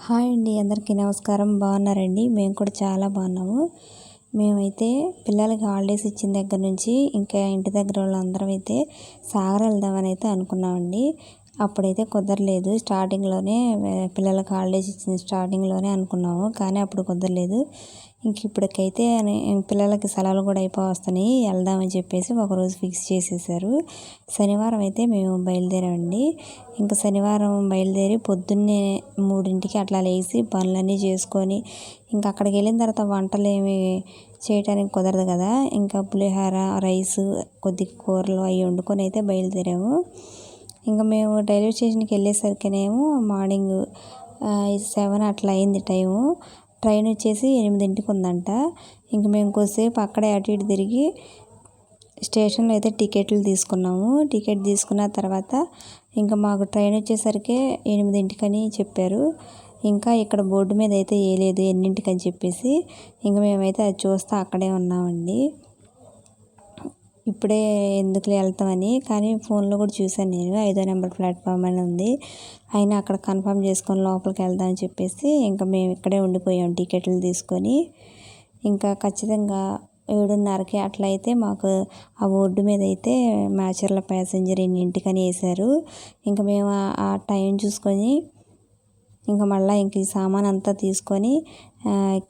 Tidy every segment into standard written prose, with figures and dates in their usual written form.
Hi అండి, అందరికీ నమస్కారం. బాగున్నారండి? మేము కూడా చాలా బాగున్నాము. మేమైతే పిల్లలకి హాలిడేస్ ఇచ్చిన దగ్గర నుంచి ఇంకా ఇంటి దగ్గర వాళ్ళందరం అయితే సాగర్ వెళ్దామని అయితే అనుకున్నామండి. అప్పుడైతే కుదరలేదు. స్టార్టింగ్లోనే పిల్లలకి హాలిడేస్ ఇచ్చిన స్టార్టింగ్లోనే అనుకున్నాము, కానీ అప్పుడు కుదరలేదు. ఇప్పటికైతే పిల్లలకి సెలవులు కూడా వస్తున్నాయి, వెళ్దామని చెప్పేసి ఒకరోజు ఫిక్స్ చేసేసారు. శనివారం అయితే మేము బయలుదేరామండి. ఇంకా శనివారం బయలుదేరి పొద్దున్నే 3ంటికి అట్లా లేచి పనులన్నీ చేసుకొని ఇంకా అక్కడికి వెళ్ళిన తర్వాత వంటలు ఏమి చేయటానికి కుదరదు కదా, ఇంకా పులిహోర, రైస్, కొద్దిగా కూరలు అవి వండుకొని అయితే బయలుదేరాము. ఇంకా మేము రైల్వే స్టేషన్కి వెళ్ళేసరికినేమో మార్నింగ్ 7 అట్లా అయింది టైము. ట్రైన్ వచ్చేసి 8ంటికి ఉందంట. ఇంక మేము కొద్దిసేపు అక్కడే అటు ఇటు తిరిగి స్టేషన్లో అయితే టికెట్లు తీసుకున్నాము. టికెట్ తీసుకున్న తర్వాత ఇంకా మాకు ట్రైన్ వచ్చేసరికి 8ంటికని చెప్పారు. ఇంకా ఇక్కడ బోర్డు మీద అయితే వేయలేదు ఎన్నింటికని చెప్పేసి. ఇంకా మేమైతే అది చూస్తూ అక్కడే ఉన్నామండి. ఇప్పుడే ఎందుకులే వెళ్తామని, కానీ ఫోన్లో కూడా చూశాను నేను, 5వ నెంబర్ ప్లాట్ఫామ్ అని ఉంది. అయినా అక్కడ కన్ఫర్మ్ చేసుకొని లోపలికి వెళ్దామని చెప్పేసి ఇంకా మేము ఇక్కడే ఉండిపోయాం టికెట్లు తీసుకొని. ఇంకా ఖచ్చితంగా 7:30కి అట్లా అయితే మాకు ఆ బోర్డు మీద అయితే మాచర్ల ప్యాసింజర్ ఎన్నింటికని వేశారు. ఇంకా మేము ఆ టైం చూసుకొని ఇంకా మళ్ళీ ఇంక ఈ సామాన్ అంతా తీసుకొని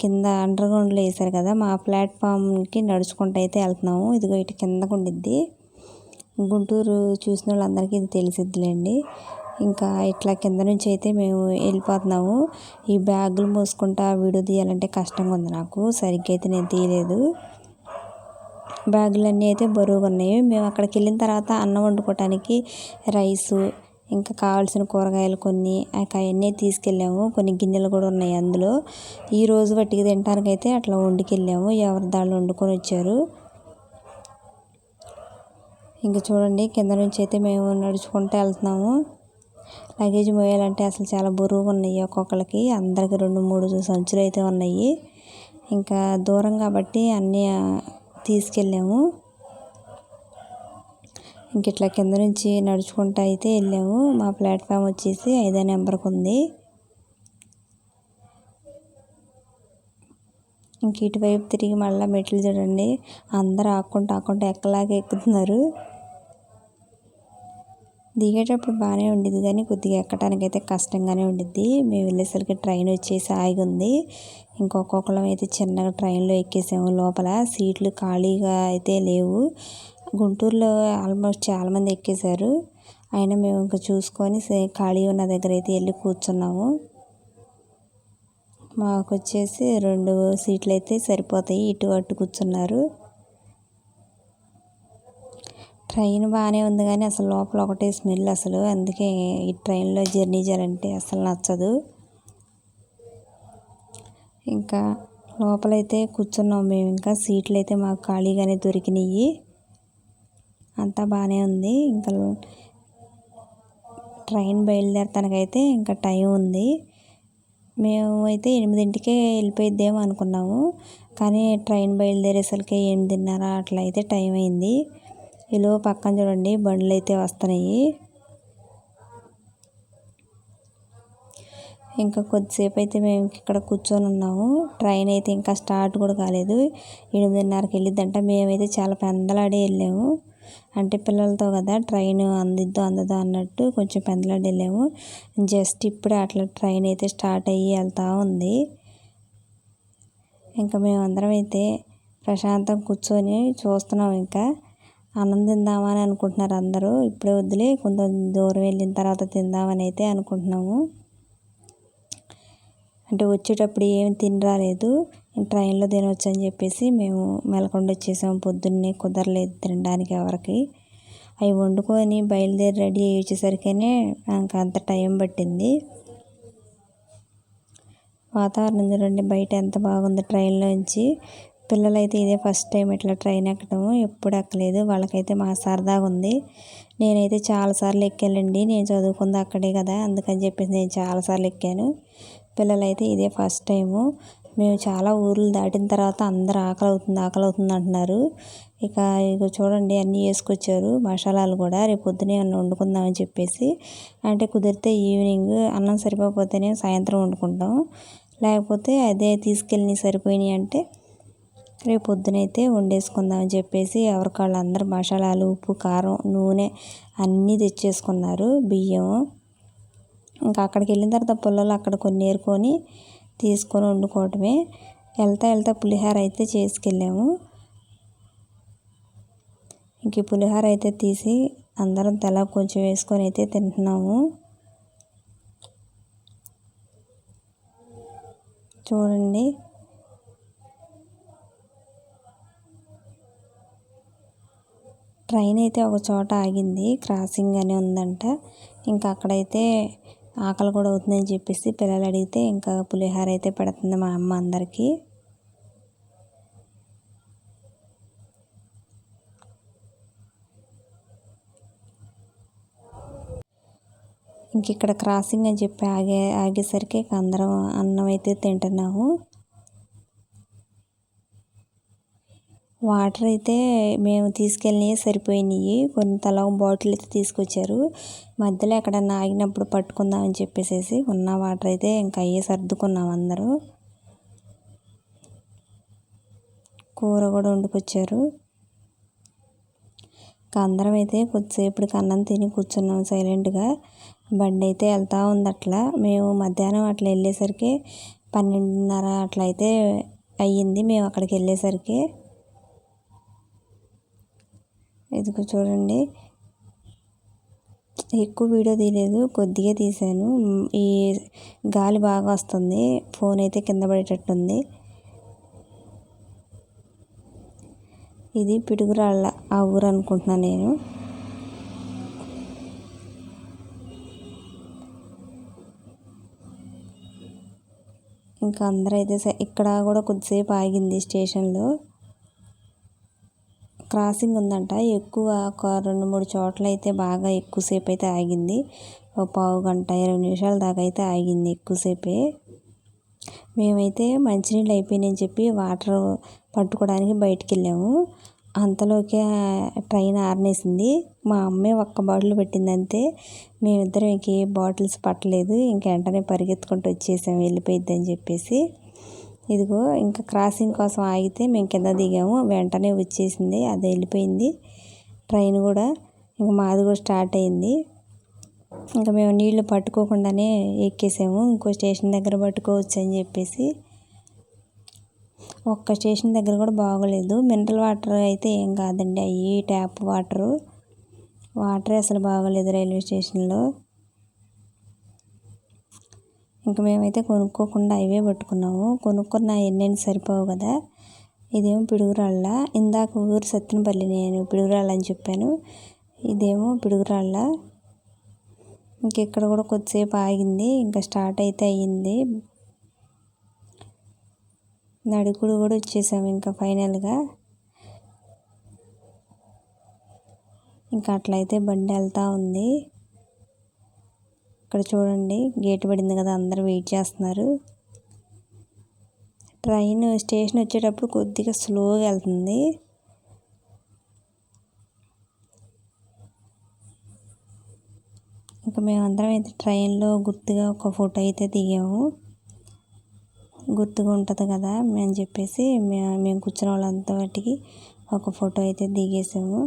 కింద అండర్గ్రౌండ్లో వేశారు కదా, మా ప్లాట్ఫామ్కి నడుచుకుంటూ అయితే వెళ్తున్నాము. ఇదిగో ఇటు కిందకు ఉండిద్ది. గుంటూరు చూసిన వాళ్ళందరికీ ఇది తెలిసిద్దిలేండి. ఇంకా ఇట్లా కింద నుంచి అయితే మేము వెళ్ళిపోతున్నాము. ఈ బ్యాగులు మోసుకుంటా వీడియో తీయాలంటే కష్టంగా ఉంది నాకు, సరిగ్గా అయితే నేను తీయలేదు. బ్యాగులన్నీ అయితే బరువుగా ఉన్నాయి. మేము అక్కడికి వెళ్ళిన తర్వాత అన్నం వండుకోవటానికి రైసు, ఇంకా కావాల్సిన కూరగాయలు కొన్ని అవన్నీ తీసుకెళ్ళాము. కొన్ని గిన్నెలు కూడా ఉన్నాయి అందులో. ఈరోజు వట్టికి తినడానికి అయితే అట్లా వండుకెళ్ళాము, ఎవరి దాళ్ళు వండుకొని వచ్చారు. ఇంకా చూడండి, కింద నుంచి అయితే మేము నడుచుకుంటూ వెళ్తున్నాము. లగేజ్ మోయాలంటే అసలు చాలా బరువుగా ఉన్నాయి ఒక్కొక్కరికి. అందరికి 2-3 సంచులు అయితే ఉన్నాయి. ఇంకా దూరం కాబట్టి అన్నీ తీసుకెళ్ళాము. ఇంక ఇట్లా కింద నుంచి నడుచుకుంటూ అయితే వెళ్ళాము. మా ప్లాట్ఫామ్ వచ్చేసి 5వ నెంబర్కి ఉంది. ఇంక ఇటువైపు తిరిగి మళ్ళీ మెట్లు చూడండి, అందరూ ఆక్కుంటూ ఎక్కలాగా ఎక్కుతున్నారు. దిగేటప్పుడు బాగానే ఉండిద్ది, కానీ కొద్దిగా ఎక్కడానికి అయితే కష్టంగానే ఉండిద్ది. మేము వెళ్ళేసరికి ట్రైన్ వచ్చేసి ఆగింది. ఇంకొకళ్ళం అయితే చిన్నగా ట్రైన్లో ఎక్కేసాము. లోపల సీట్లు ఖాళీగా అయితే లేవు. గుంటూరులో ఆల్మోస్ట్ చాలామంది ఎక్కేశారు. అయినా మేము ఇంకా చూసుకొని ఖాళీ ఉన్న దగ్గర అయితే వెళ్ళి కూర్చున్నాము. మాకు వచ్చేసి 2 సీట్లు అయితే సరిపోతాయి, ఇటు అటు కూర్చున్నారు. ట్రైన్ బాగానే ఉంది, కానీ అసలు లోపల ఒకటే స్మెల్ అసలు. అందుకే ఈ ట్రైన్లో జర్నీ చేయాలంటే అసలు నచ్చదు. ఇంకా లోపలైతే కూర్చున్నాం మేము. ఇంకా సీట్లు అయితే మాకు ఖాళీగానే దొరికినాయి. అంతా బాగానే ఉంది. ఇంకా ట్రైన్ బయలుదేరటానికైతే ఇంకా టైం ఉంది. మేము అయితే 8ంటికే వెళ్ళిపోయిద్దేమో అనుకున్నాము, కానీ ట్రైన్ బయలుదేరేసరికి 8:30 అట్లా అయితే టైం అయింది. ఇలా పక్కన చూడండి బండ్లు అయితే వస్తున్నాయి. ఇంకా కొద్దిసేపు అయితే మేము ఇక్కడ కూర్చొని ఉన్నాము. ట్రైన్ అయితే ఇంకా స్టార్ట్ కూడా కాలేదు. 8:30కి వెళ్ళిద్దంట. మేమైతే చాలా పెందలాడే వెళ్ళాము. అంటే పిల్లలతో కదా, ట్రైన్ అందిద్దో అందదో అన్నట్టు కొంచెం పెందలాడి వెళ్ళాము. జస్ట్ ఇప్పుడే అట్లా ట్రైన్ అయితే స్టార్ట్ అయ్యి వెళ్తూ ఉంది. ఇంకా మేమందరం అయితే ప్రశాంతంగా కూర్చొని చూస్తున్నాం. ఇంకా అన్నం తిందామని అనుకుంటున్నారు అందరూ. ఇప్పుడే వద్దులే, కొంచెం దూరం వెళ్ళిన తర్వాత తిందామని అయితే అనుకుంటున్నాము. అంటే వచ్చేటప్పుడు ఏమి తిని రాలేదు, ట్రైన్లో తినవచ్చు అని చెప్పేసి మేము మెలకొండ వచ్చేసాము. పొద్దున్నే కుదరలేదు తినడానికి ఎవరికి. అవి వండుకొని బయలుదేరి రెడీ అయ్యి వచ్చేసరికనే నాకు అంత టైం పట్టింది. వాతావరణం చూడండి బయట ఎంత బాగుంది ట్రైన్లోంచి. పిల్లలైతే ఇదే ఫస్ట్ టైం ఇట్లా ట్రైన్ ఎక్కడము, ఎప్పుడు ఎక్కలేదు. వాళ్ళకైతే మా సరదాగా ఉంది. నేనైతే చాలాసార్లు ఎక్కానండి, నేను చదువుకుంది అక్కడే కదా, అందుకని చెప్పేసి నేను చాలాసార్లు ఎక్కాను. పిల్లలైతే ఇదే ఫస్ట్ టైము. మేము చాలా ఊర్లు దాటిన తర్వాత అందరు ఆకలి అవుతుంది అంటున్నారు. ఇక చూడండి అన్నీ వేసుకొచ్చారు, మసాలాలు కూడా. రేపు పొద్దునే ఏమన్నా వండుకుందామని చెప్పేసి, అంటే కుదిరితే ఈవినింగ్ అన్నం సరిపోకపోతేనే సాయంత్రం వండుకుంటాం, లేకపోతే అదే తీసుకెళ్ళి సరిపోయినాయి అంటే రేపు పొద్దునైతే వండేసుకుందామని చెప్పేసి ఎవరికాళ్ళు అందరూ మసాలాలు, ఉప్పు, కారం, నూనె అన్నీ తెచ్చేసుకున్నారు, బియ్యం. ఇంకా అక్కడికి వెళ్ళిన తర్వాత పుల్లలు అక్కడ కొన్ని ఏరుకొని తీసుకొని వండుకోవటమే. వెళ్తా పులిహోర అయితే చేసుకెళ్ళాము. ఇంక ఈ పులిహోర అయితే తీసి అందరం తల కొంచెం వేసుకొని అయితే తింటున్నాము. చూడండి, ట్రైన్ అయితే ఒక చోట ఆగింది, క్రాసింగ్ అని ఉందంట. ఇంకా అక్కడైతే ఆకలి కూడా అవుతుందని చెప్పేసి పిల్లలు అడిగితే ఇంకా పులిహోర అయితే పెడుతుంది మా అమ్మ అందరికీ. ఇంక ఇక్కడ క్రాసింగ్ అని చెప్పి ఆగేసరికి అందరం అన్నం అయితే తింటున్నాము. వాటర్ అయితే మేము తీసుకెళ్ళినవి సరిపోయినాయి, కొన్ని తల బాటిల్ అయితే తీసుకొచ్చారు. మధ్యలో ఎక్కడన్నా ఆగినప్పుడు పట్టుకుందామని చెప్పేసి ఉన్న వాటర్ అయితే ఇంకా అయ్యే సర్దుకున్నాం అందరూ. కూర కూడా వండుకొచ్చారు. ఇంకా అందరం అయితే కొద్దిసేపటికి అన్నం తిని కూర్చున్నాం సైలెంట్గా. బండి అయితే వెళ్తూ ఉంది అట్లా. మేము మధ్యాహ్నం అట్లా వెళ్ళేసరికి 12:30 అట్లా అయితే అయ్యింది మేము అక్కడికి వెళ్ళేసరికి. ఇదిగో చూడండి, ఎక్కువ వీడియో తీయలేదు, కొద్దిగా తీసాను. ఈ గాలి బాగా వస్తుంది, ఫోన్ అయితే కింద పడేటట్టుంది. ఇది పిడుగురాళ్ళ ఆ ఊరు అనుకుంటున్నాను నేను. ఇంకా అందరూ అయితే ఇక్కడ కూడా కొద్దిసేపు ఆగింది స్టేషన్లో. క్రాసింగ్ ఉందంట, ఎక్కువ ఒక 2-3 చోట్ల అయితే బాగా ఎక్కువసేపు అయితే ఆగింది. ఒక పావు గంట 20 నిమిషాల దాకా అయితే ఆగింది ఎక్కువసేపే. మేమైతే మంచినీళ్ళు అయిపోయినాయని చెప్పి వాటర్ పట్టుకోవడానికి బయటికి వెళ్ళాము. అంతలోకే ట్రైన్ ఆరనేసింది. మా అమ్మే ఒక్క బాటిల్ పెట్టింది అంతే. మేమిద్దరం ఇంక ఏ బాటిల్స్ పట్టలేదు, ఇంక వెంటనే పరిగెత్తుకుంటూ వచ్చేసాము వెళ్ళిపోయిద్దని చెప్పేసి. ఇదిగో ఇంకా క్రాసింగ్ కోసం ఆగితే మేము కింద దిగాము, వెంటనే వచ్చేసింది, అది వెళ్ళిపోయింది ట్రైన్ కూడా. ఇంక మాది కూడా స్టార్ట్ అయింది. ఇంకా మేము నీళ్లు పట్టుకోకుండానే ఎక్కేసాము, ఇంకో స్టేషన్ దగ్గర పట్టుకోవచ్చు అని చెప్పేసి. ఒక్క స్టేషన్ దగ్గర కూడా బాగోలేదు. మినరల్ వాటర్ అయితే ఏం కాదండి, అవి ట్యాప్ వాటరే అసలు బాగోలేదు రైల్వే స్టేషన్లో. ఇంకా మేమైతే కొనుక్కోకుండా అవే పట్టుకున్నాము. కొనుక్కున్న ఎన్నెన్ని సరిపోవు కదా. ఇదేమో పిడుగురాళ్ళ, ఇందాక ఊరు సత్తెనపల్లి, నేను పిడుగురాళ్ళ అని చెప్పాను, ఇదేమో పిడుగురాళ్ళ. ఇంకెక్కడ కూడా కొద్దిసేపు ఆగింది, ఇంకా స్టార్ట్ అయితే అయ్యింది. నడుకుడు కూడా వచ్చేసాము ఇంకా ఫైనల్గా. ఇంకా అట్లయితే బండి వెళ్తూ ఉంది. ఇక్కడ చూడండి, గేట్ పడింది కదా, అందరూ వెయిట్ చేస్తున్నారు. ట్రైన్ స్టేషన్ వచ్చేటప్పుడు కొద్దిగా స్లోగా వెళ్తుంది. ఇంకా మేమందరం అయితే ట్రైన్లో గుర్తుగా ఒక ఫోటో అయితే దిగాము, గుర్తుగా ఉంటుంది కదా అని చెప్పేసి మేము కూర్చున్న వాళ్ళంతా వాటికి ఒక ఫోటో అయితే దిగేసాము.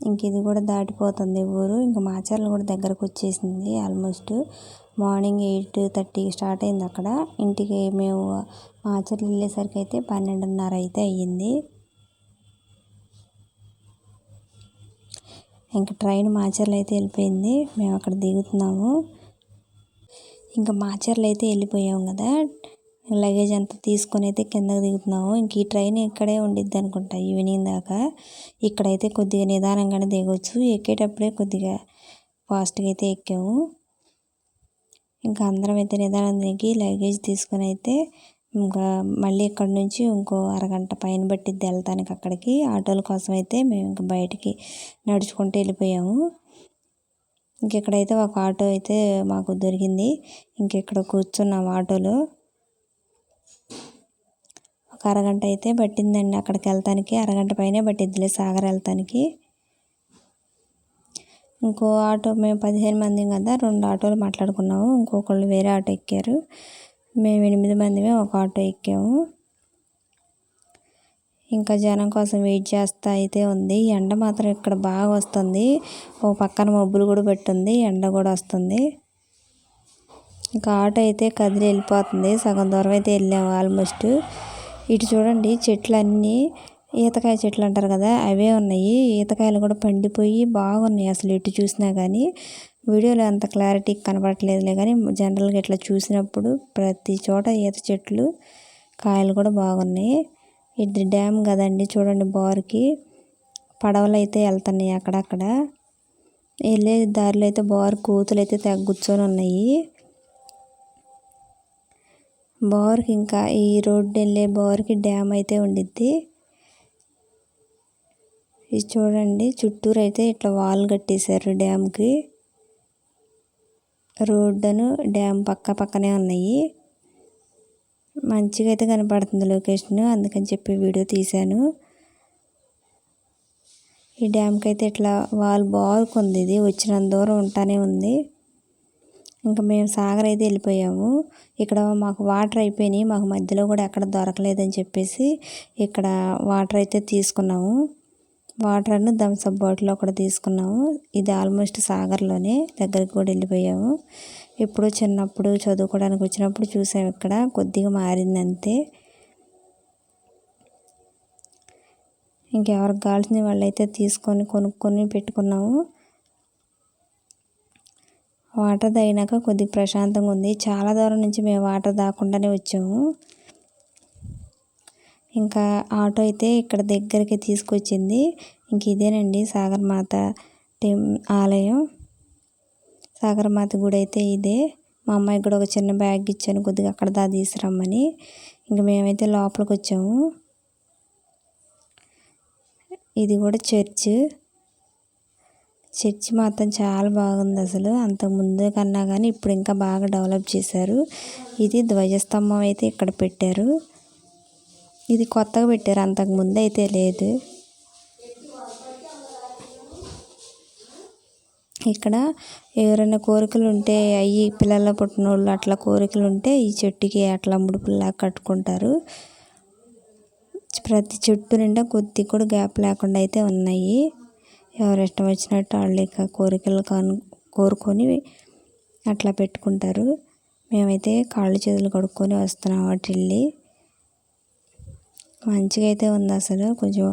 ఇంక ఇది కూడా దాటిపోతుంది ఊరు. ఇంకా మాచర్ల కూడా దగ్గరకు వచ్చేసింది ఆల్మోస్ట్. మార్నింగ్ 8:30 స్టార్ట్ అయింది అక్కడ. ఇంటికి మేము మాచర్ల వెళ్ళేసరికి అయితే 12:30 అయితే అయ్యింది. ఇంకా ట్రైన్ మాచర్ల అయితే వెళ్ళిపోయింది, మేము అక్కడ దిగుతున్నాము. ఇంకా మాచర్ల అయితే వెళ్ళిపోయాము కదా, లగేజ్ అంతా తీసుకొని అయితే కిందకి దిగుతున్నాము. ఇంక ఈ ట్రైన్ ఇక్కడే ఉండిద్ది అనుకుంటా ఈవినింగ్ దాకా. ఇక్కడైతే కొద్దిగా నిదానంగానే దిగవచ్చు, ఎక్కేటప్పుడే కొద్దిగా ఫాస్ట్గా అయితే ఎక్కాము. ఇంకా అందరం అయితే నిదానంగా దిగి లగేజ్ తీసుకొని అయితే ఇంకా మళ్ళీ ఇక్కడ నుంచి ఇంకో అరగంట పైన పట్టిద్ది వెళ్తానికి అక్కడికి. ఆటోల కోసం అయితే మేము ఇంకా బయటికి నడుచుకుంటూ వెళ్ళిపోయాము. ఇంకెక్కడైతే ఒక ఆటో అయితే మాకు దొరికింది. ఇంకెక్కడ కూర్చున్నాం ఆటోలో. ఒక అరగంట అయితే పట్టిందండి అక్కడికి వెళ్తానికి. అరగంట పైనే పట్టిద్దిలే సాగర్ వెళ్తానికి. ఇంకో ఆటో మేము 15 మంది కదా, 2 ఆటోలు మాట్లాడుకున్నాము. ఇంకొకళ్ళు వేరే ఆటో ఎక్కారు. మేము 8 మందిమే ఒక ఆటో ఎక్కాము. ఇంకా జనం కోసం వెయిట్ చేస్తా అయితే ఉంది. ఎండ మాత్రం ఇక్కడ బాగా వస్తుంది. ఓ పక్కన మబ్బులు కూడా పెట్టుంది, ఎండ కూడా వస్తుంది. ఇంకా ఆటో అయితే కదిలి వెళ్ళిపోతుంది. సగం దూరం అయితే వెళ్ళాము ఆల్మోస్ట్. ఇటు చూడండి, చెట్లన్నీ ఈతకాయ చెట్లు అంటారు కదా, అవే ఉన్నాయి. ఈతకాయలు కూడా పండిపోయి బాగున్నాయి. అసలు ఎటు చూసినా కానీ వీడియోలో అంత క్లారిటీ కనపడట్లేదులే, కానీ జనరల్గా ఇట్లా చూసినప్పుడు ప్రతి చోట ఈత చెట్లు, కాయలు కూడా బాగున్నాయి. ఇది డ్యామ్ కదండి, చూడండి బార్కి పడవలు అయితే వెళ్తున్నాయి. అక్కడక్కడ వెళ్ళే దారిలో అయితే బార్ కూతులు అయితే తెగ కూర్చొని ఉన్నాయి. బార్కి ఇంకా ఈ రోడ్డు వెళ్ళే బార్కి డ్యామ్ అయితే ఉండిద్ది. ఇది చూడండి, చుట్టూరు అయితే ఇట్లా వాల్ కట్టేశారు డ్యామ్కి. రోడ్డును డ్యామ్ పక్కనే ఉన్నాయి. మంచిగా అయితే కనపడుతుంది లొకేషన్, అందుకని చెప్పి వీడియో తీశాను. ఈ డ్యామ్కి అయితే ఇట్లా వాల్ బాగుంది. ఇది వచ్చినంత దూరం ఉంటానే ఉంది. ఇంకా మేము సాగర్ అయితే వెళ్ళిపోయాము. ఇక్కడ మాకు వాటర్ అయిపోయినాయి. మాకు మధ్యలో కూడా ఎక్కడ దొరకలేదని చెప్పేసి ఇక్కడ వాటర్ అయితే తీసుకున్నాము. వాటర్ను థమ్స్అప్ బాటిల్ ఒకటి తీసుకున్నాము. ఇది ఆల్మోస్ట్ సాగర్లోనే, దగ్గరికి కూడా వెళ్ళిపోయాము. ఎప్పుడో చిన్నప్పుడు చదువుకోవడానికి వచ్చినప్పుడు చూసాము. ఇక్కడ కొద్దిగా మారింది అంతే. ఇంకెవరికి కావాల్సిన వాళ్ళైతే తీసుకొని కొనుక్కొని పెట్టుకున్నాము. వాటర్ తాగినాక కొద్దిగా ప్రశాంతంగా ఉంది. చాలా దూరం నుంచి మేము వాటర్ తాగకుండానే వచ్చాము. ఇంకా ఆటో అయితే ఇక్కడ దగ్గరికి తీసుకొచ్చింది. ఇంక ఇదేనండి సాగరమాత ఆలయం. సాగరమాత గుడి అయితే ఇదే. మా అమ్మాయికి కూడా ఒక చిన్న బ్యాగ్ ఇచ్చాను, కొద్దిగా అక్కడ తీసుకురమ్మని. ఇంక మేమైతే లోపలికి వచ్చాము. ఇది కూడా చర్చ్ మాత్రం చాలా బాగుంది. అసలు అంతకు ముందు కన్నా కానీ ఇప్పుడు ఇంకా బాగా డెవలప్ చేశారు. ఇది ధ్వజస్తంభం అయితే ఇక్కడ పెట్టారు. ఇది కొత్తగా పెట్టారు, అంతకు ముందు అయితే లేదు. ఇక్కడ ఎవరైనా కోరికలు ఉంటే, అయ్యి పిల్లల పుట్టినోళ్ళు అట్లా కోరికలు ఉంటే ఈ చెట్టుకి అట్లా ముడుపుల్లా కట్టుకుంటారు. ప్రతి చెట్టు నిండా కొద్ది కూడా గ్యాప్ లేకుండా అయితే ఉన్నాయి. ఎవరు ఇష్టం వచ్చినట్టు వాళ్ళు ఇక కోరికలు కోరుకొని అట్లా పెట్టుకుంటారు. మేమైతే కాళ్ళు చేతులు కడుక్కొని వస్తున్నాం అటు వెళ్ళి. మంచిగా అయితే ఉంది అసలు. కొంచెం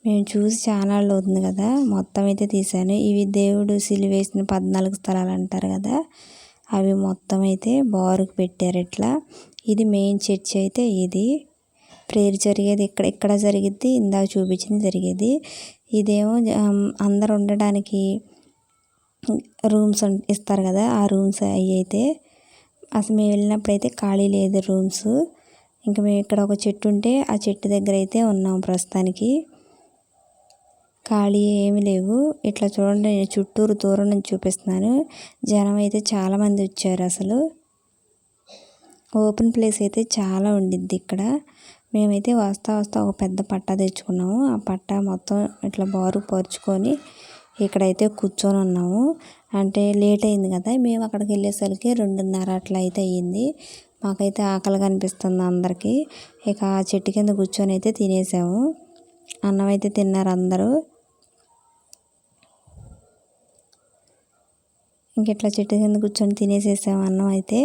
మేము చూసి చాలా అవుతుంది కదా, మొత్తం అయితే తీసాను. ఇవి దేవుడు సిలువేసిన 14 స్థలాలు అంటారు కదా, అవి మొత్తం అయితే బారుకు పెట్టారు ఇట్లా. ఇది మెయిన్ చర్చ్ అయితే ఇది. ప్రేయర్ జరిగేది ఇక్కడ జరిగిద్ది, ఇందాక చూపించింది జరిగేది. ఇదేమో అందరు ఉండడానికి రూమ్స్ ఇస్తారు కదా, ఆ రూమ్స్ అవి అయితే. అసలు మేము వెళ్ళినప్పుడు అయితే ఖాళీ లేదు రూమ్స్. ఇంకా మేము ఇక్కడ ఒక చెట్టు ఉంటే ఆ చెట్టు దగ్గర అయితే ఉన్నాం ప్రస్తుతానికి. ఖాళీ ఏమి లేవు. ఇట్లా చూడండి, నేను చుట్టూరు దూరం నుంచి చూపిస్తున్నాను. జనం అయితే చాలామంది వచ్చారు. అసలు ఓపెన్ ప్లేస్ అయితే చాలా ఉండిద్ది ఇక్కడ. మేమైతే వస్తా ఒక పెద్ద పట్టా తెచ్చుకున్నాము. ఆ పట్టా మొత్తం ఇట్లా బారు పరుచుకొని ఇక్కడైతే కూర్చొని ఉన్నాము. అంటే లేట్ అయింది కదా, మేము అక్కడికి వెళ్ళేసరికి 2:30 అట్లా అయితే అయ్యింది. మాకైతే ఆకలి కనిపిస్తుంది అందరికీ. ఇక ఆ చెట్టు కింద కూర్చొని అయితే తినేసాము. అన్నం అయితే తిన్నారు అందరూ. ఇంక ఇట్లా చెట్టు కింద కూర్చొని తినేసేసాము అన్నం అయితే.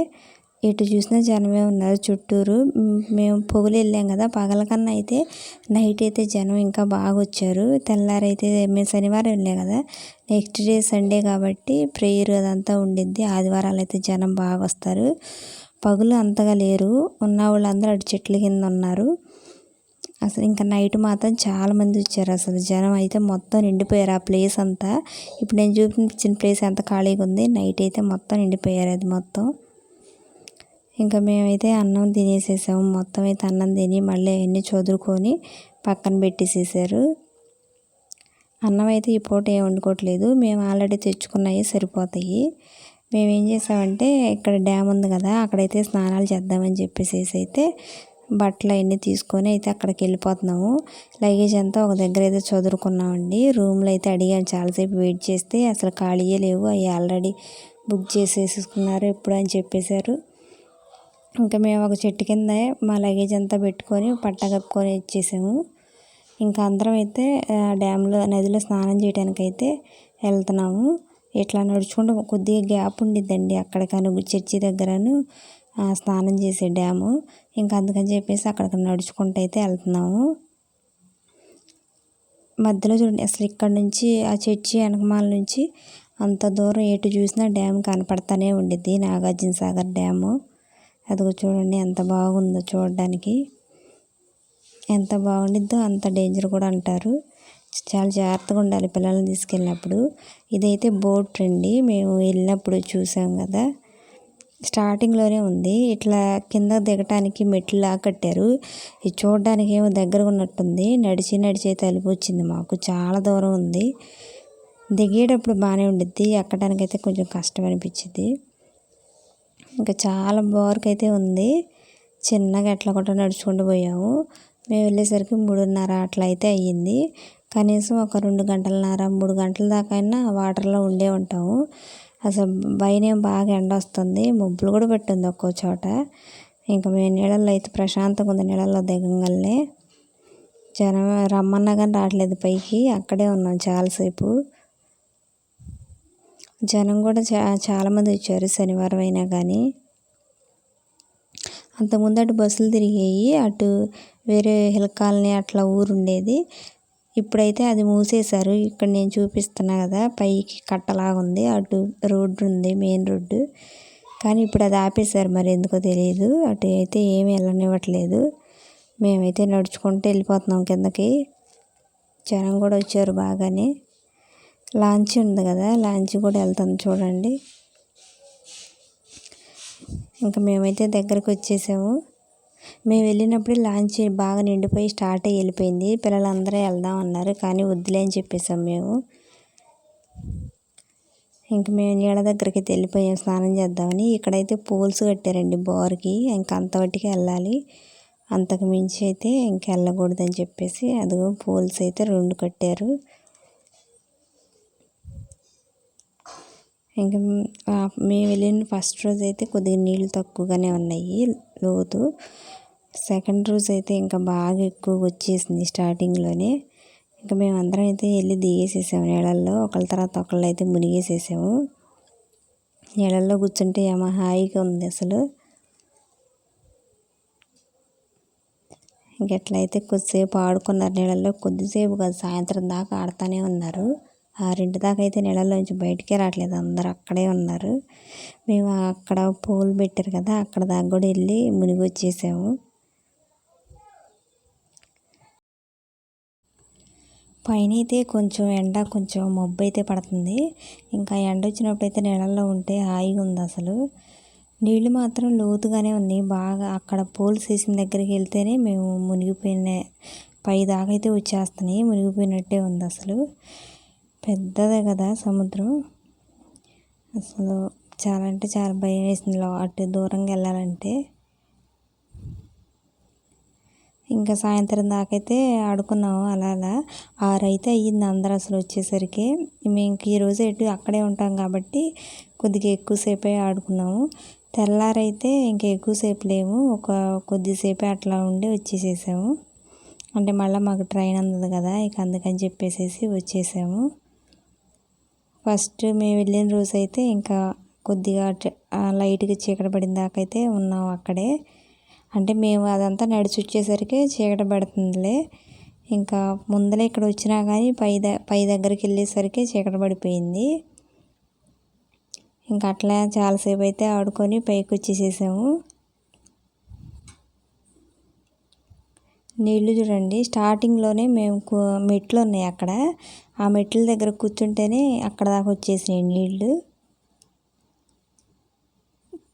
ఎటు చూసినా జనమే ఉన్నారు చుట్టూరు. మేము పొగలు వెళ్ళాం కదా, పగల కన్నా అయితే నైట్ అయితే జనం ఇంకా బాగా వచ్చారు. తెల్లారైతే మేము శనివారం వెళ్ళాం కదా, నెక్స్ట్ డే సండే కాబట్టి ప్రేయర్ అదంతా ఉండిద్ది. ఆదివారాలు అయితే జనం బాగా వస్తారు. పగులు అంతగా లేరు, ఉన్న వాళ్ళందరూ అటు చెట్ల కింద ఉన్నారు. అసలు ఇంకా నైట్ మాత్రం చాలామంది వచ్చారు. అసలు జనం అయితే మొత్తం నిండిపోయారు ఆ ప్లేస్ అంతా. ఇప్పుడు నేను చూపించిన ప్లేస్ ఎంత ఖాళీగా ఉంది, నైట్ అయితే మొత్తం నిండిపోయారు అది మొత్తం. ఇంకా మేమైతే అన్నం తినేసేసాము. మొత్తం అయితే అన్నం తిని మళ్ళీ అవన్నీ చదువుకొని పక్కన పెట్టేసేసారు. అన్నం అయితే ఈ పూట ఏం వండుకోవట్లేదు, మేము ఆల్రెడీ తెచ్చుకున్నవి సరిపోతాయి. మేమేం చేసామంటే ఇక్కడ డ్యామ్ ఉంది కదా, అక్కడైతే స్నానాలు చేద్దామని చెప్పేసి అయితే బట్టలు అవన్నీ తీసుకొని అయితే అక్కడికి వెళ్ళిపోతున్నాము. లగేజ్ అంతా ఒక దగ్గర అయితే చదువుకున్నామండి. రూమ్లో అయితే అడిగాను, చాలాసేపు వెయిట్ చేస్తే అసలు ఖాళీయే లేవు, అవి ఆల్రెడీ బుక్ చేసేసుకున్నారు ఎప్పుడు అని చెప్పేశారు. ఇంకా మేము ఒక చెట్టు కింద మా లగేజ్ అంతా పెట్టుకొని పట్ట కప్పుకొని ఇచ్చేసాము. ఇంకా అందరం అయితే డ్యామ్లో నదిలో స్నానం చేయడానికి అయితే వెళ్తున్నాము. ఇట్లా నడుచుకుంటూ కొద్దిగా గ్యాప్ ఉండిద్దండి అక్కడికను చర్చి దగ్గరను స్నానం చేసే డ్యాము. ఇంకా అందుకని చెప్పేసి అక్కడికి నడుచుకుంటూ అయితే వెళ్తున్నాము. మధ్యలో చూడండి, అసలు ఇక్కడ నుంచి ఆ చర్చి వెనకమాల నుంచి అంత దూరం ఎటు చూసినా డ్యామ్ కనపడతానే ఉండిద్ది, నాగార్జున సాగర్ డ్యాము. అదిగో చూడండి ఎంత బాగుందో చూడడానికి. ఎంత బాగుండిద్దో అంత డేంజర్ కూడా అంటారు. చాలా జాగ్రత్తగా ఉండాలి పిల్లల్ని తీసుకెళ్ళినప్పుడు. ఇదైతే బోట్ అండి, మేము వెళ్ళినప్పుడు చూసాం కదా, స్టార్టింగ్లోనే ఉంది. ఇట్లా కింద దిగటానికి మెట్లులా కట్టారు. ఇది చూడడానికి ఏమో దగ్గరగా ఉన్నట్టుంది. నడిచి అయితే అలుపు వచ్చింది మాకు, చాలా దూరం ఉంది. దిగేటప్పుడు బాగానే ఉండిద్ది, ఎక్కడానికి అయితే కొంచెం కష్టం అనిపించింది. ఇంకా చాలా బారుకు అయితే ఉంది. చిన్నగా ఎట్లా కొట్ట నడుచుకుంటూ పోయాము. మేము వెళ్ళేసరికి 3:30 అట్లా అయితే అయ్యింది. కనీసం ఒక 2 గంటలన్నర 3 గంటల దాకా అయినా వాటర్లో ఉండే ఉంటాము. అసలు భయం బాగా ఎండ వస్తుంది, మబ్బులు కూడా పెట్టింది ఒక్కో చోట. ఇంకా మేము నీళ్ళల్లో అయితే ప్రశాంతంగా ఉంది. నీళ్ళల్లో దిగంగానే జనం రమ్మన్నా కానీ రావట్లేదు పైకి, అక్కడే ఉన్నాం చాలాసేపు. జనం కూడా చాలామంది వచ్చారు శనివారం అయినా కానీ. అంతకుముందు అటు బస్సులు తిరిగాయి, అటు వేరే హిల్ కాలనీ అట్లా ఊరు ఉండేది. ఇప్పుడైతే అది మూసేశారు. ఇక్కడ నేను చూపిస్తున్నా కదా, పైకి కట్టలాగా ఉంది, అటు రోడ్డు ఉంది, మెయిన్ రోడ్డు. కానీ ఇప్పుడు అది ఆపేశారు, మరి ఎందుకో తెలియదు. అటు అయితే ఏమీ వెళ్ళనివ్వట్లేదు. మేమైతే నడుచుకుంటూ వెళ్ళిపోతున్నాం కిందకి. జనం కూడా వచ్చారు బాగానే. లాంచ్ ఉంది కదా, లాంచ్ కూడా వెళ్తాం చూడండి. ఇంకా మేమైతే దగ్గరకు వచ్చేసాము. మేము వెళ్ళినప్పుడు లాంచ్ బాగా నిండిపోయి స్టార్ట్ అయ్యి వెళ్ళిపోయింది. పిల్లలందరూ వెళ్దాం అన్నారు, కానీ వద్దులే అని చెప్పేసాం మేము. ఇంక మేము నీళ్ళ దగ్గరికి వెళ్ళిపోయాం స్నానం చేద్దామని. ఇక్కడైతే పోల్స్ కట్టారండి బోర్కి, ఇంకా అంతవరకు వెళ్ళాలి, అంతకు మించి అయితే ఇంక వెళ్ళకూడదని చెప్పేసి అదిగో పోల్స్ అయితే 2 కట్టారు. ఇంకా మేము వెళ్ళిన ఫస్ట్ రోజు అయితే కొద్దిగా నీళ్ళు తక్కువగానే ఉన్నాయి లోతు. సెకండ్ రోజు అయితే ఇంకా బాగా ఎక్కువగా వచ్చేసింది స్టార్టింగ్లోనే. ఇంకా మేమందరం అయితే వెళ్ళి దిగేసేసాము నీళ్ళల్లో, ఒకళ్ళ తర్వాత ఒకళ్ళు అయితే మునిగేసేసాము. నీళ్ళల్లో కూర్చుంటే ఏమో హాయిగా ఉంది అసలు. ఇంకెట్లయితే కొద్దిసేపు ఆడుకున్నారు నీళ్ళల్లో, కొద్దిసేపు కాదు సాయంత్రం దాకా ఆడుతూనే ఉన్నారు. 6 దాకా అయితే నీళ్ళల్లోంచి బయటికే రావట్లేదు, అందరూ అక్కడే ఉన్నారు. మేము అక్కడ పూలు పెట్టారు కదా, అక్కడ దాకా కూడా వెళ్ళి మునిగి వచ్చేసాము. పైన అయితే కొంచెం ఎండ కొంచెం మబ్బు అయితే పడుతుంది. ఇంకా ఎండ వచ్చినప్పుడు అయితే నీళ్ళల్లో ఉంటే హాయిగా ఉంది అసలు. నీళ్ళు మాత్రం లోతుగానే ఉన్నాయి బాగా. అక్కడ పోల్స్ వేసిన దగ్గరికి వెళ్తేనే మేము మునిగిపోయిన పై దాకా అయితే వచ్చేస్తున్నాయి, మునిగిపోయినట్టే ఉంది అసలు. పెద్దదే కదా సముద్రం, అసలు చాలా అంటే చాలా భయం వేసింది అటు దూరంగా వెళ్ళాలంటే. ఇంకా సాయంత్రం దాకా అయితే ఆడుకున్నాము అలా 6 అయితే అయ్యింది అందరూ అసలు వచ్చేసరికి. మేము ఇంక ఈరోజు ఎటు అక్కడే ఉంటాం కాబట్టి కొద్దిగా ఎక్కువసేపే ఆడుకున్నాము. తెల్లారైతే ఇంకా ఎక్కువసేపు లేము, ఒక కొద్దిసేపే అట్లా ఉండి వచ్చేసేసాము. అంటే మళ్ళీ మాకు ట్రైన్ అందదు కదా, ఇక అందుకని చెప్పేసి వచ్చేసాము. ఫస్ట్ మేము వెళ్ళిన రోజు అయితే ఇంకా కొద్దిగా లైట్గా చీకటి పడిన దాకా అయితే ఉన్నాము అక్కడే. అంటే మేము అదంతా నడిచి వచ్చేసరికి చీకటి పడుతుందిలే, ఇంకా ముందలే ఇక్కడ వచ్చినా కానీ పై దగ్గరికి వెళ్ళేసరికి చీకటి పడిపోయింది. ఇంకా అట్లా చాలాసేపు అయితే ఆడుకొని పైకి వచ్చేసేసాము. నీళ్ళు చూడండి, స్టార్టింగ్లోనే మేము మెట్లు ఉన్నాయి అక్కడ, ఆ మెట్ల దగ్గర కూర్చుంటేనే అక్కడ దాకా వచ్చేసినాయి నీళ్ళు.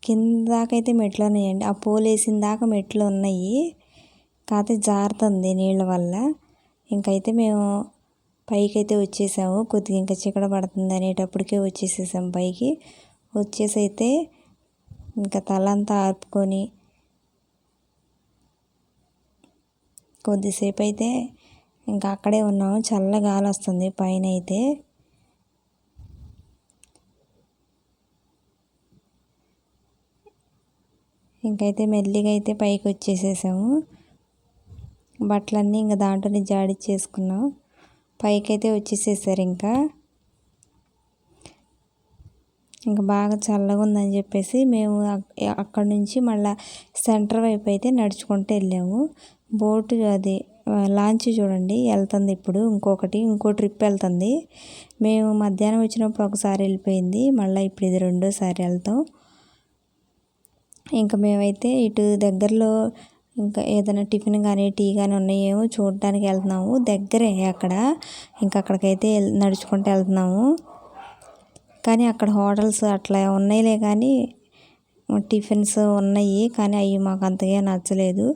కింద దాకా అయితే మెట్లు ఉన్నాయండి, ఆ పోలు వేసిన దాకా మెట్లు ఉన్నాయి, కాకపోతే జారుతుంది నీళ్ళ వల్ల. ఇంకైతే మేము పైకి అయితే వచ్చేసాము. కొద్దిగా ఇంకా చీకట పడుతుంది అనేటప్పటికే వచ్చేసేసాము పైకి. వచ్చేసి అయితే ఇంకా తలంతా ఆర్పుకొని కొద్దిసేపు అయితే ఇంకా అక్కడే ఉన్నాము. చల్ల గాలి వస్తుంది పైన అయితే. ఇంకైతే మెల్లిగా అయితే పైకి వచ్చేసేసాము. బట్టలన్నీ ఇంకా దాంట్లోనే జాడిచ్చేసుకున్నాం. పైకి అయితే వచ్చేసేసారు. ఇంకా బాగా చల్లగా ఉందని చెప్పేసి మేము అక్కడ నుంచి మళ్ళీ సెంటర్ వైపు అయితే నడుచుకుంటూ వెళ్ళాము. బోటు అది లాంచ్ చూడండి వెళ్తుంది ఇప్పుడు. ఇంకో ట్రిప్ వెళ్తుంది. మేము మధ్యాహ్నం వచ్చినప్పుడు ఒకసారి వెళ్ళిపోయింది. మళ్ళీ ఇప్పుడు ఇది రెండోసారి వెళ్తాం. ఇంకా మేమైతే ఇటు దగ్గరలో ఇంకా ఏదైనా టిఫిన్ కానీ టీ కానీ ఉన్నాయేమో చూడడానికి వెళ్తున్నాము. దగ్గరే అక్కడ. ఇంకా అక్కడికైతే నడుచుకుంటూ వెళ్తున్నాము. కానీ అక్కడ హోటల్స్ అట్లా ఉన్నాయిలే కానీ టిఫిన్స్ ఉన్నాయి. కానీ అవి మాకు అంతగా నచ్చలేదు.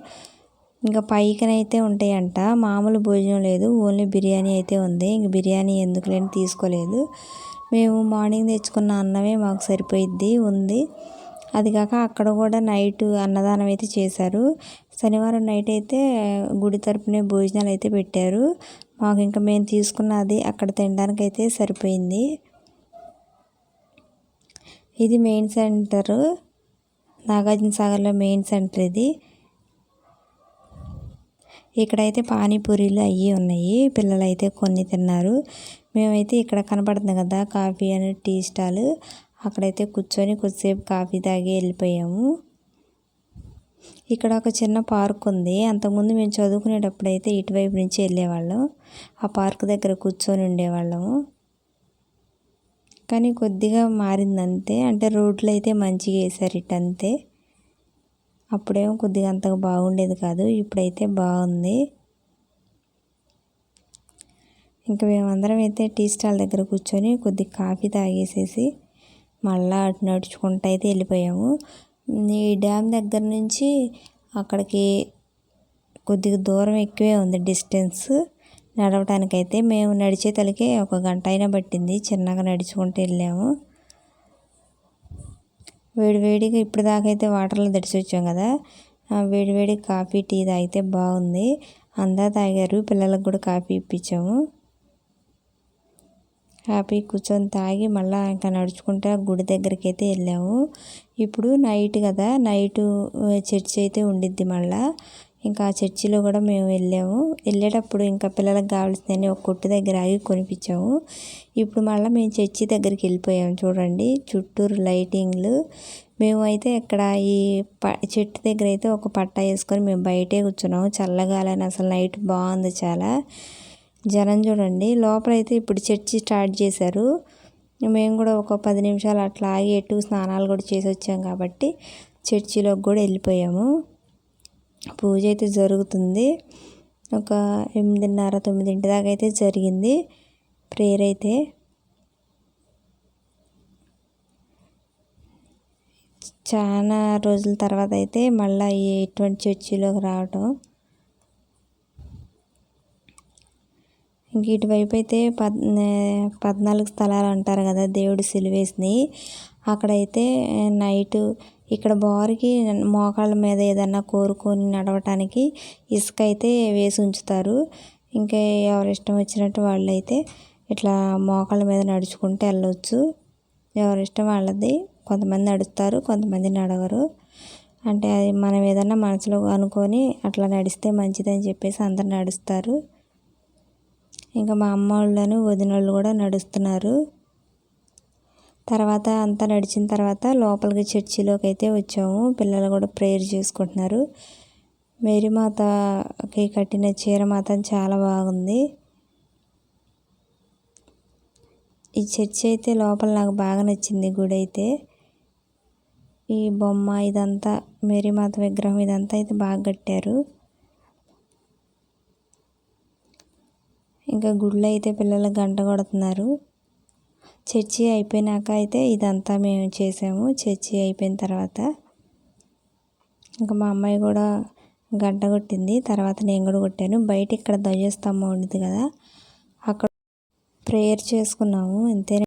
ఇంకా పైకనైతే ఉంటాయంట. మామూలు భోజనం లేదు, ఓన్లీ బిర్యానీ అయితే ఉంది. ఇంక బిర్యానీ ఎందుకులేని తీసుకోలేదు. మేము మార్నింగ్ తెచ్చుకున్న అన్నమే మాకు సరిపోయిద్ది ఉంది. అది కాక అక్కడ కూడా నైట్ అన్నదానం అయితే చేశారు. శనివారం నైట్ అయితే గుడి తరపునే భోజనాలు అయితే పెట్టారు మాకు. ఇంకా మేము తీసుకున్నది అక్కడ తినడానికి అయితే సరిపోయింది. ఇది మెయిన్ సెంటర్, నాగార్జున సాగర్లో మెయిన్ సెంటర్ ఇది. ఇక్కడైతే పానీపూరీలు అవి ఉన్నాయి. పిల్లలు అయితే కొన్ని తిన్నారు. మేమైతే ఇక్కడ కనపడుతుంది కదా కాఫీ అని టీ స్టాల్, అక్కడైతే కూర్చొని కొద్దిసేపు కాఫీ తాగి వెళ్ళిపోయాము. ఇక్కడ ఒక చిన్న పార్క్ ఉంది. అంతకుముందు మేము చదువుకునేటప్పుడు అయితే ఇటువైపు నుంచి వెళ్ళేవాళ్ళం. ఆ పార్క్ దగ్గర కూర్చొని ఉండేవాళ్ళము. కానీ కొద్దిగా మారిందంతే. అంటే రోడ్లు అయితే మంచిగా వేసారు ఇటంతే. అప్పుడేమో కొద్దిగా అంతగా బాగుండేది కాదు, ఇప్పుడైతే బాగుంది. ఇంకా మేమందరం అయితే టీ స్టాల్ దగ్గర కూర్చొని కొద్దిగా కాఫీ తాగేసేసి మళ్ళీ అటు నడుచుకుంటూ అయితే వెళ్ళిపోయాము. ఈ డ్యామ్ దగ్గర నుంచి అక్కడికి కొద్దిగా దూరం ఎక్కువే ఉంది డిస్టెన్స్ నడవటానికైతే. మేము నడిచే తలకే 1 గంట అయినా పట్టింది. చిన్నగా నడుచుకుంటూ వెళ్ళాము. వేడివేడిగా ఇప్పుడు దాకా అయితే వాటర్లో తడిసి వచ్చాం కదా, వేడివేడి కాఫీ టీ తాగితే బాగుంది. అందరూ తాగారు. పిల్లలకు కూడా కాఫీ ఇప్పించాము. హ్యాపీ కూర్చొని తాగి మళ్ళీ ఇంకా నడుచుకుంటా గుడి దగ్గరికి అయితే వెళ్ళాము. ఇప్పుడు నైట్ కదా, నైటు చర్చి అయితే ఉండిద్ది మళ్ళీ. ఇంకా ఆ చర్చిలో కూడా మేము వెళ్ళేటప్పుడు ఇంకా పిల్లలకు కావాల్సినవి ఒక కొట్టు దగ్గర ఆగి కొనిపించాము. ఇప్పుడు మళ్ళీ మేము చర్చి దగ్గరికి వెళ్ళిపోయాము. చూడండి చుట్టూరు లైటింగ్లు. మేము అయితే ఇక్కడ ఈ చెట్టు దగ్గర అయితే ఒక పట్టా వేసుకొని మేము బయటే కూర్చున్నాము. చల్లగాలని అసలు నైట్ బాగుంది చాలా. జనం చూడండి. లోపలైతే ఇప్పుడు చర్చి స్టార్ట్ చేశారు. మేము కూడా ఒక 10 నిమిషాలు అట్లా ఆగి ఎటు స్నానాలు కూడా చేసి వచ్చాం కాబట్టి చర్చిలోకి కూడా వెళ్ళిపోయాము. పూజ అయితే జరుగుతుంది. ఒక 8:30, 9 దాకా అయితే జరిగింది ప్రేయర్ అయితే. చాలా రోజుల తర్వాత అయితే మళ్ళీ ఇటువంటి చర్చిలోకి రావటం. ఇంక ఇటువైపు అయితే 14 స్థలాలు అంటారు కదా దేవుడు సిలువేసినాయి. అక్కడైతే నైటు ఇక్కడ బారుకి మోకాళ్ళ మీద ఏదన్నా కోరుకొని నడవటానికి ఇసుక అయితే వేసి ఉంచుతారు. ఇంకా ఎవరి ఇష్టం వచ్చినట్టు వాళ్ళు అయితే ఇట్లా మోకాళ్ళ మీద నడుచుకుంటూ వెళ్ళొచ్చు. ఎవరి ఇష్టం వాళ్ళది. కొంతమంది నడుస్తారు, కొంతమంది నడవరు. అంటే అది మనం ఏదన్నా మనసులో అనుకొని అట్లా నడిస్తే మంచిదని చెప్పేసి అందరు నడుస్తారు. ఇంకా మా అమ్మ వాళ్ళను వదిన వాళ్ళు కూడా నడుస్తున్నారు. తర్వాత అంతా నడిచిన తర్వాత లోపలికి చర్చిలోకి అయితే వచ్చాము. పిల్లలు కూడా ప్రేయర్ చేసుకుంటున్నారు. మేరీమాతకి కట్టిన చీర మాత్రం చాలా బాగుంది. ఈ చర్చి అయితే లోపల నాకు బాగా నచ్చింది. గుడి అయితే ఈ బొమ్మ ఇదంతా మేరీమాత విగ్రహం ఇదంతా అయితే బాగా కట్టారు. ఇంకా గుడిలో అయితే పిల్లలు గంట కొడుతున్నారు. చర్చి అయిపోయినాక అయితే ఇదంతా మేము చేసాము. చర్చి అయిపోయిన తర్వాత ఇంకా మా అమ్మాయి కూడా గంట కొట్టింది. తర్వాత నేను కూడా కొట్టాను. బయట ఇక్కడ ధ్వజస్తంభం ఉండేది కదా, అక్కడ ప్రేయర్ చేసుకున్నాము అంతే.